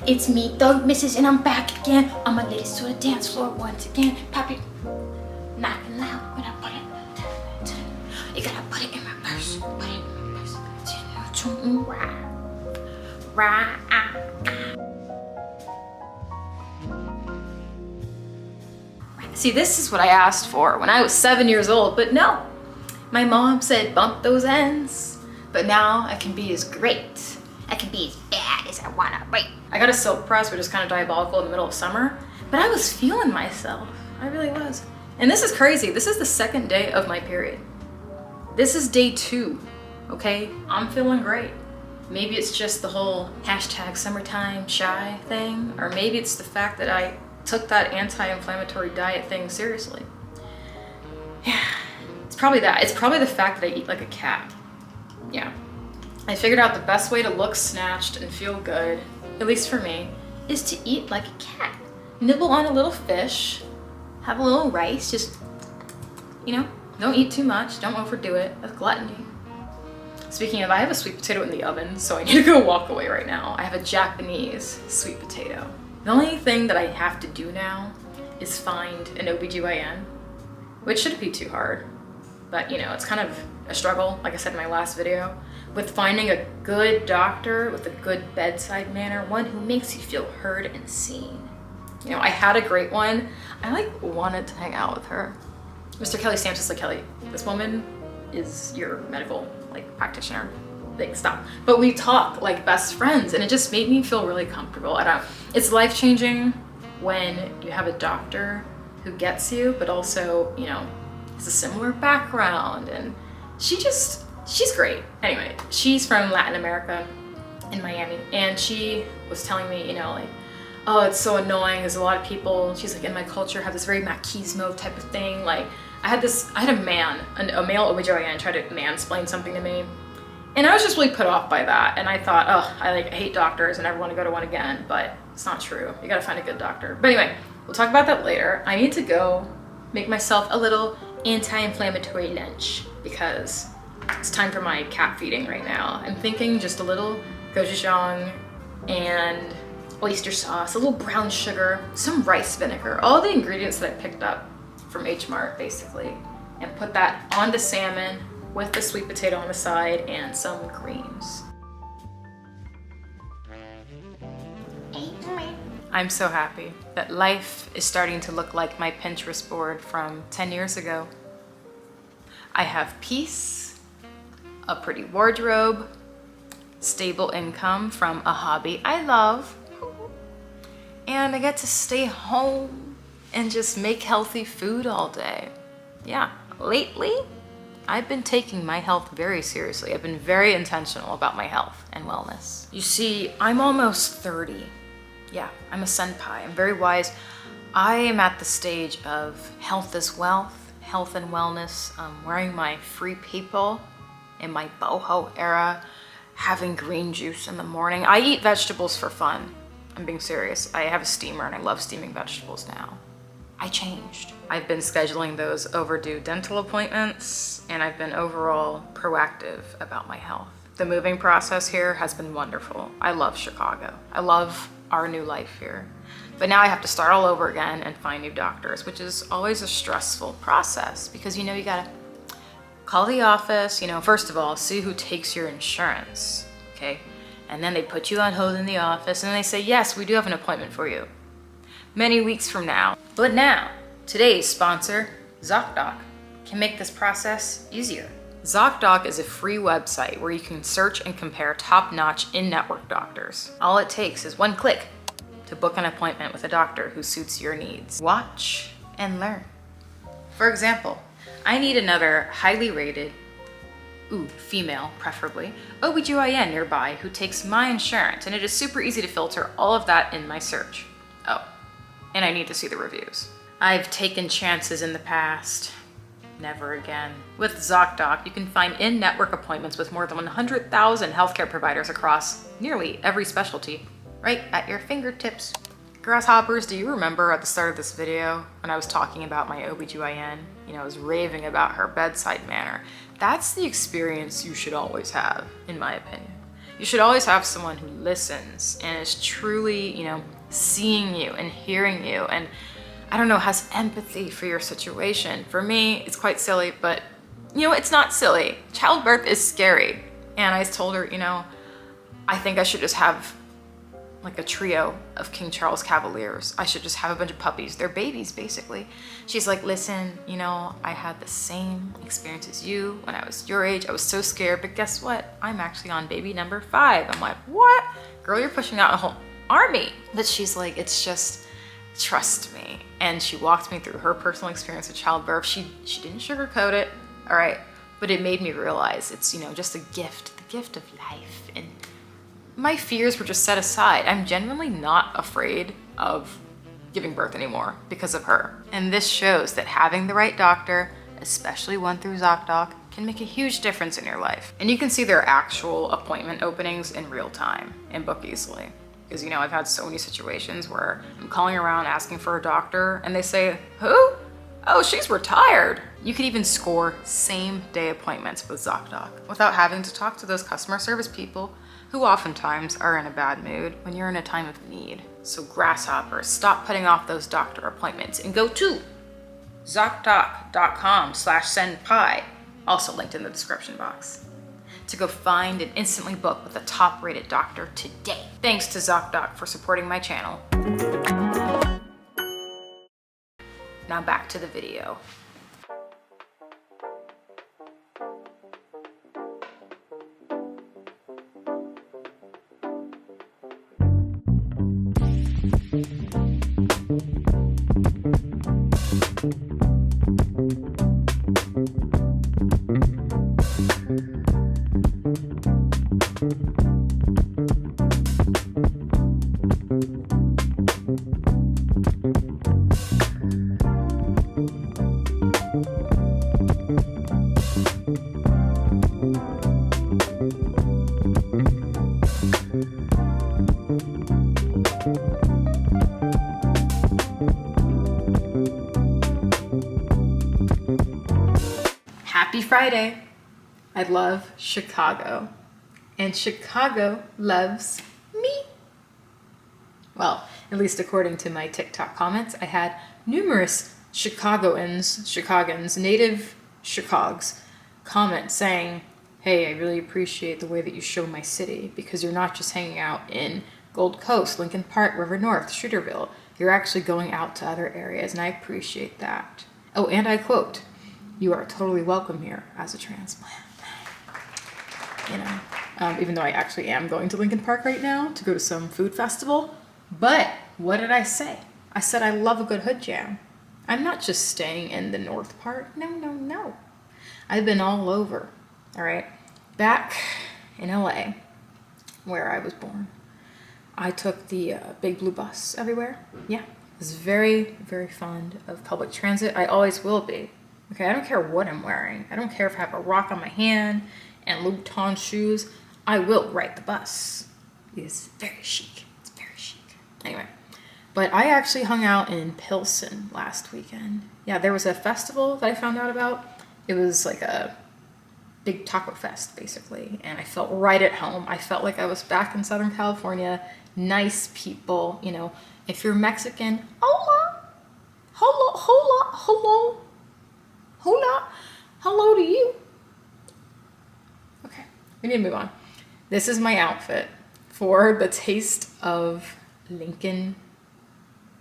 It's me, Thug Mrs. and I'm back again. I'm a ladies to the dance floor once again. Pop it, knocking loud when I put it. You gotta put it in reverse. Put it in reverse. See, this is what I asked for when I was 7 years old, but no. My mom said bump those ends, but now I can be as great. I can be as bad as I wanna be. I got a silk press, which is kind of diabolical in the middle of summer, but I was feeling myself. I really was. And this is crazy. This is the second day of my period. This is day 2, okay? I'm feeling great. Maybe it's just the whole hashtag summertime shy thing, or maybe it's the fact that I took that anti-inflammatory diet thing seriously. Yeah, it's probably that. It's probably the fact that I eat like a cat. Yeah. I figured out the best way to look snatched and feel good, at least for me, is to eat like a cat. Nibble on a little fish, have a little rice, just, you know, don't eat too much, don't overdo it. That's gluttony. Speaking of, I have a sweet potato in the oven, so I need to go walk away right now. I have a Japanese sweet potato. The only thing that I have to do now is find an OBGYN, which shouldn't be too hard, but you know, it's kind of a struggle, like I said in my last video, with finding a good doctor with a good bedside manner, one who makes you feel heard and seen. You know, I had a great one. I like wanted to hang out with her. Mr. Kelly Stamps is like, Kelly, this woman is your medical like practitioner. Like, stop. But we talk like best friends, and it just made me feel really comfortable. It's life-changing when you have a doctor who gets you, but also, you know, has a similar background, and she's great. Anyway, she's from Latin America in Miami, and she was telling me, you know, like, oh, it's so annoying. There's a lot of people, she's like, in my culture have this very machismo type of thing. Like, I had a male OBGYN try to mansplain something to me. And I was just really put off by that. And I thought, oh, I hate doctors and never want to go to one again, but it's not true. You gotta find a good doctor. But anyway, we'll talk about that later. I need to go make myself a little anti-inflammatory lunch because it's time for my cat feeding right now. I'm thinking just a little gochujang and oyster sauce, a little brown sugar, some rice vinegar, all the ingredients that I picked up from H Mart basically, and put that on the salmon with the sweet potato on the side and some greens. I'm so happy that life is starting to look like my Pinterest board from 10 years ago. I have peace, a pretty wardrobe, stable income from a hobby I love, and I get to stay home and just make healthy food all day. Yeah, lately, I've been taking my health very seriously. I've been very intentional about my health and wellness. You see, I'm almost 30. Yeah, I'm a senpai. I'm very wise. I am at the stage of health is wealth, health and wellness, wearing my free people in my boho era, having green juice in the morning. I eat vegetables for fun. I'm being serious. I have a steamer and I love steaming vegetables now. I changed. I've been scheduling those overdue dental appointments, and I've been overall proactive about my health. The moving process here has been wonderful. I love Chicago. I love our new life here. But now I have to start all over again and find new doctors, which is always a stressful process because, you know, you gotta call the office, you know, first of all, see who takes your insurance, okay? And then they put you on hold in the office and then they say, yes, we do have an appointment for you many weeks from now. But now, today's sponsor, ZocDoc, can make this process easier. ZocDoc is a free website where you can search and compare top-notch in-network doctors. All it takes is one click to book an appointment with a doctor who suits your needs. Watch and learn. For example, I need another highly rated, female preferably, OBGYN nearby who takes my insurance, and it is super easy to filter all of that in my search. Oh, and I need to see the reviews. I've taken chances in the past. Never again. With ZocDoc, you can find in-network appointments with more than 100,000 healthcare providers across nearly every specialty, right at your fingertips. Grasshoppers, do you remember at the start of this video when I was talking about my OBGYN? You know, I was raving about her bedside manner. That's the experience you should always have, in my opinion. You should always have someone who listens and is truly, you know, seeing you and hearing you and, I don't know, has empathy for your situation. For me, it's quite silly, but you know, it's not silly. Childbirth is scary. And I told her, you know, I think I should just have like a trio of King Charles Cavaliers. I should just have a bunch of puppies. They're babies, basically. She's like, listen, you know, I had the same experience as you when I was your age. I was so scared, but guess what? I'm actually on baby number 5. I'm like, what? Girl, you're pushing out a whole army. But she's like, it's just, trust me. And she walked me through her personal experience with childbirth. She didn't sugarcoat it, all right? But it made me realize it's, you know, just a gift, the gift of life. And my fears were just set aside. I'm genuinely not afraid of giving birth anymore because of her. And this shows that having the right doctor, especially one through ZocDoc, can make a huge difference in your life. And you can see their actual appointment openings in real time and book easily. Because, you know, I've had so many situations where I'm calling around asking for a doctor and they say, who? Oh, she's retired. You can even score same day appointments with ZocDoc without having to talk to those customer service people who oftentimes are in a bad mood when you're in a time of need. So grasshoppers, stop putting off those doctor appointments and go to ZocDoc.com/Senpai, also linked in the description box, to go find and instantly book with a top-rated doctor today. Thanks to ZocDoc for supporting my channel. Now back to the video. Happy Friday. I love Chicago, and Chicago loves me. Well, at least according to my TikTok comments, I had numerous Chicagans, native Chicags, comment saying, hey, I really appreciate the way that you show my city because you're not just hanging out in Gold Coast, Lincoln Park, River North, Streeterville. You're actually going out to other areas, and I appreciate that. Oh, and I quote, you are totally welcome here as a transplant. You know, even though I actually am going to Lincoln Park right now to go to some food festival. But what did I say? I said I love a good hood jam. I'm not just staying in the north part. No, no, no. I've been all over, all right? Back in LA, where I was born, I took the big blue bus everywhere. Yeah, I was very, very fond of public transit. I always will be. Okay, I don't care what I'm wearing. I don't care if I have a rock on my hand and Louboutin shoes. I will ride the bus. It's very chic. It's very chic. Anyway, but I actually hung out in Pilsen last weekend. Yeah, there was a festival that I found out about. It was like a big taco fest, basically. And I felt right at home. I felt like I was back in Southern California. Nice people, you know. If you're Mexican, hola, hola, hola, hello. Hola, hello to you. Okay, we need to move on. This is my outfit for the Taste of Lincoln,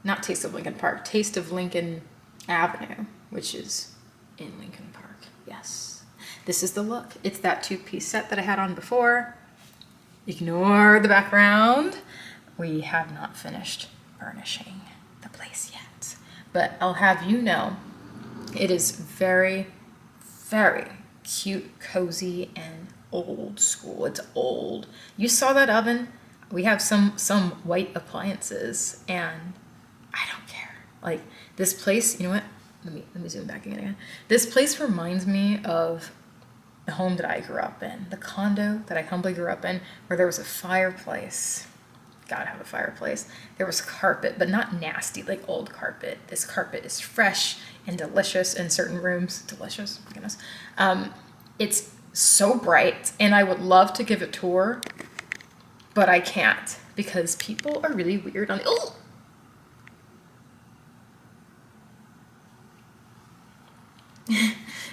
not Taste of Lincoln Park, Taste of Lincoln Avenue, which is in Lincoln Park, yes. This is the look. It's that 2-piece set that I had on before. Ignore the background. We have not finished furnishing the place yet, but I'll have you know, it is very, very cute, cozy, and old school. It's old. You saw that oven? We have some white appliances, and I don't care. Like, this place, you know what? Let me zoom back in again. This place reminds me of the home that I grew up in, the condo that I humbly grew up in, where there was a fireplace. Gotta have a fireplace. There was carpet, but not nasty, like old carpet. This carpet is fresh and delicious in certain rooms. Delicious, my goodness. It's so bright, and I would love to give a tour but I can't because people are really weird on the, oh!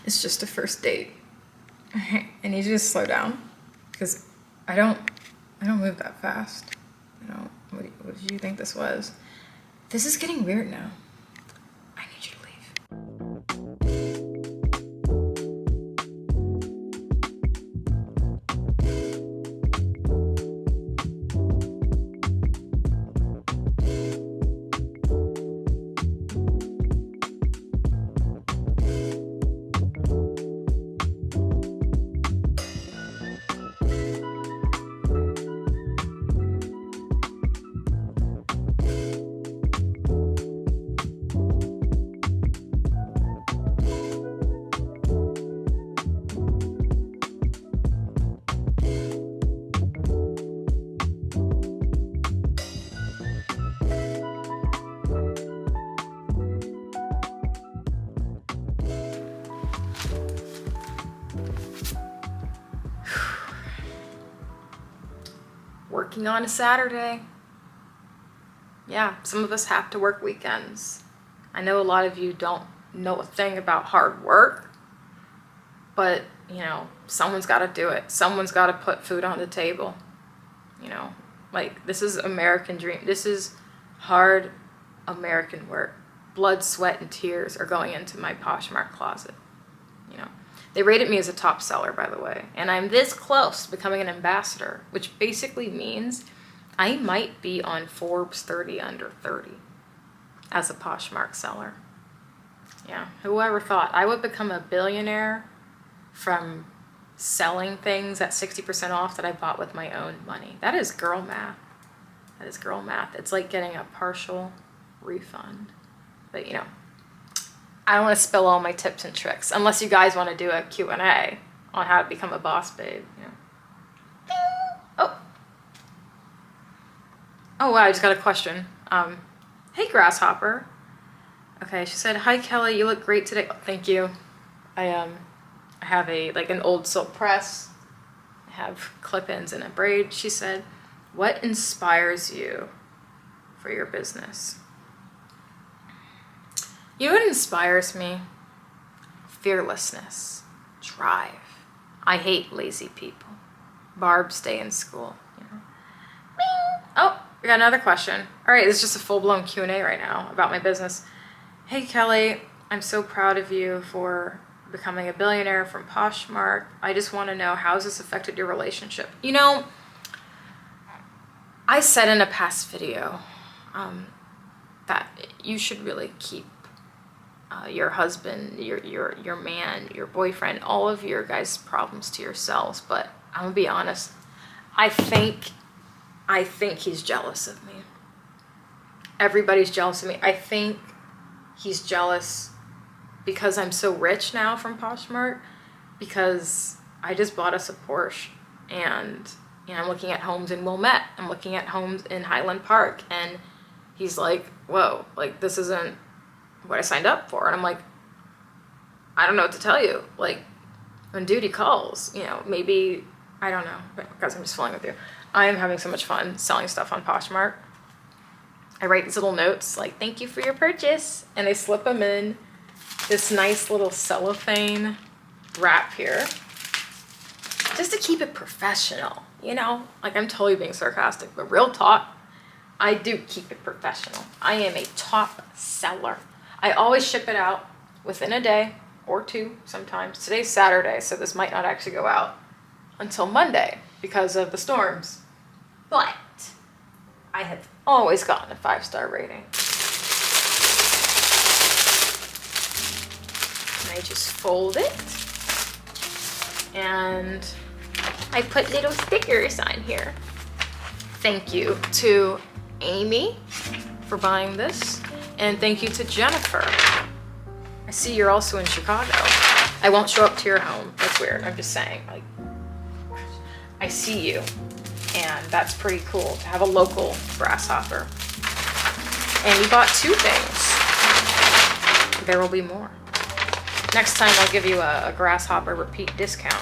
It's just a first date. I need you to slow down because I don't move that fast. You know, what did you think this was? This is getting weird now. I need you to leave. Working on a Saturday. Yeah, some of us have to work weekends. I know a lot of you don't know a thing about hard work, but you know, someone's got to do it. Someone's got to put food on the table. You know, like this is American dream. This is hard American work. Blood, sweat, and tears are going into my Poshmark closet. You know, they rated me as a top seller, by the way, and I'm this close to becoming an ambassador, which basically means I might be on Forbes 30 under 30 as a Poshmark seller. Yeah, whoever thought I would become a billionaire from selling things at 60% off that I bought with my own money. That is girl math. That is girl math. It's like getting a partial refund. But you know, I don't want to spill all my tips and tricks unless you guys want to do a Q&A on how to become a boss babe. You know. Oh wow, I just got a question. Hey Grasshopper. Okay, she said, "Hi Kelly, you look great today." Oh, thank you. I have an old silk press. I have clip-ins and a braid. She said, "What inspires you for your business?" You know what inspires me? Fearlessness, drive. I hate lazy people. Barb, stay in school. You know? Oh, we got another question. All right, it's just a full-blown Q&A right now about my business. Hey Kelly, I'm so proud of you for becoming a billionaire from Poshmark. I just want to know, how has this affected your relationship? You know, I said in a past video that you should really keep your husband, your man, your boyfriend, all of your guys' problems to yourselves. But I'm gonna be honest, I think he's jealous of me. Everybody's jealous of me. I think he's jealous because I'm so rich now from Poshmark, because I just bought us a Porsche, and you know, I'm looking at homes in Wilmette, I'm looking at homes in Highland Park, and he's like, whoa, like this isn't what I signed up for. And I'm like, I don't know what to tell you. Like, when duty calls, you know, maybe, I don't know, because I'm just flowing with you. I am having so much fun selling stuff on Poshmark. I write these little notes like, thank you for your purchase, and I slip them in this nice little cellophane wrap here just to keep it professional, you know? Like, I'm totally being sarcastic, but real talk, I do keep it professional. I am a top seller. I always ship it out within a day or two sometimes. Today's Saturday, so this might not actually go out until Monday because of the storms. But I have always gotten a 5-star rating. And I just fold it, and I put little stickers on here. Thank you to Amy for buying this, and thank you to Jennifer. I see you're also in Chicago. I won't show up to your home. That's weird. I'm just saying, like, I see you, and that's pretty cool to have a local grasshopper. And you bought 2 things. There will be more. Next time I'll give you a grasshopper repeat discount.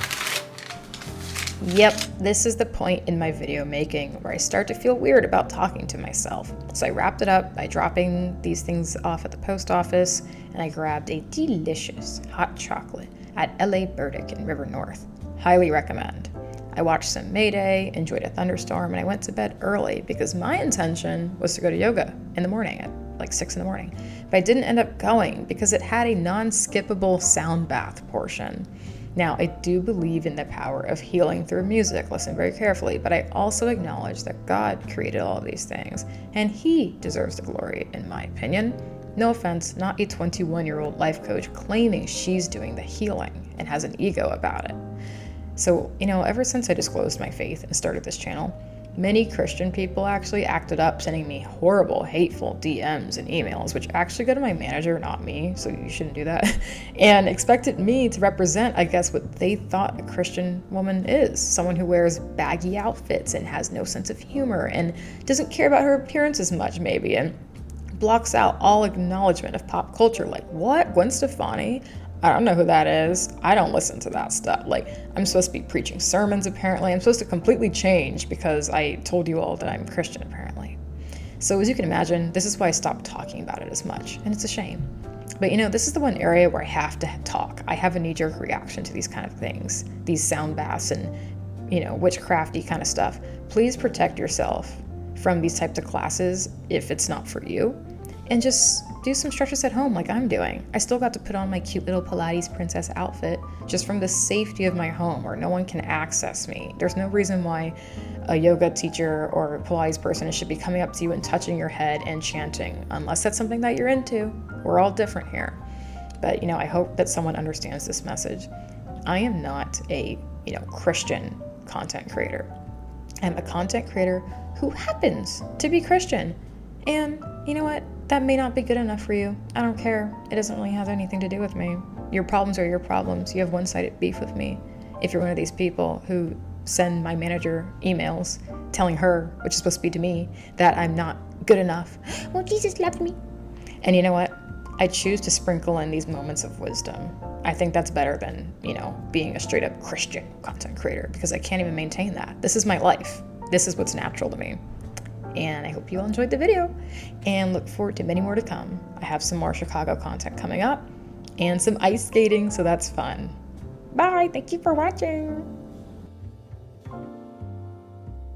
Yep, this is the point in my video making where I start to feel weird about talking to myself. So I wrapped it up by dropping these things off at the post office, and I grabbed a delicious hot chocolate at LA Burdick in River North. Highly recommend. I watched some Mayday, enjoyed a thunderstorm, and I went to bed early because my intention was to go to yoga in the morning at like 6 in the morning. But I didn't end up going because it had a non-skippable sound bath portion. Now, I do believe in the power of healing through music, listen very carefully, but I also acknowledge that God created all of these things, and He deserves the glory, in my opinion. No offense, not a 21-year-old life coach claiming she's doing the healing and has an ego about it. So, ever since I disclosed my faith and started this channel, many Christian people actually acted up, sending me horrible, hateful DMs and emails, which actually go to my manager, not me, so you shouldn't do that, and expected me to represent, I guess, what they thought a Christian woman is. Someone who wears baggy outfits and has no sense of humor and doesn't care about her appearance as much, maybe, and blocks out all acknowledgement of pop culture. Like, what? Gwen Stefani? I don't know who that is. I don't listen to that stuff. Like, I'm supposed to be preaching sermons, apparently. I'm supposed to completely change because I told you all that I'm Christian, apparently. So as you can imagine, this is why I stopped talking about it as much, and it's a shame. But this is the one area where I have to talk. I have a knee-jerk reaction to these kind of things, these sound baths and, witchcrafty kind of stuff. Please protect yourself from these types of classes if it's not for you, and just do some stretches at home like I'm doing. I still got to put on my cute little Pilates princess outfit just from the safety of my home where no one can access me. There's no reason why a yoga teacher or Pilates person should be coming up to you and touching your head and chanting, unless that's something that you're into. We're all different here. But, I hope that someone understands this message. I am not a, Christian content creator. I'm a content creator who happens to be Christian. And you know what? That may not be good enough for you. I don't care. It doesn't really have anything to do with me. Your problems are your problems. You have one-sided beef with me. If you're one of these people who send my manager emails telling her, which is supposed to be to me, that I'm not good enough. Well, Jesus loved me. And you know what? I choose to sprinkle in these moments of wisdom. I think that's better than, being a straight up Christian content creator, because I can't even maintain that. This is my life. This is what's natural to me. And I hope you all enjoyed the video and look forward to many more to come. I have some more Chicago content coming up and some ice skating, so that's fun. Bye, thank you for watching.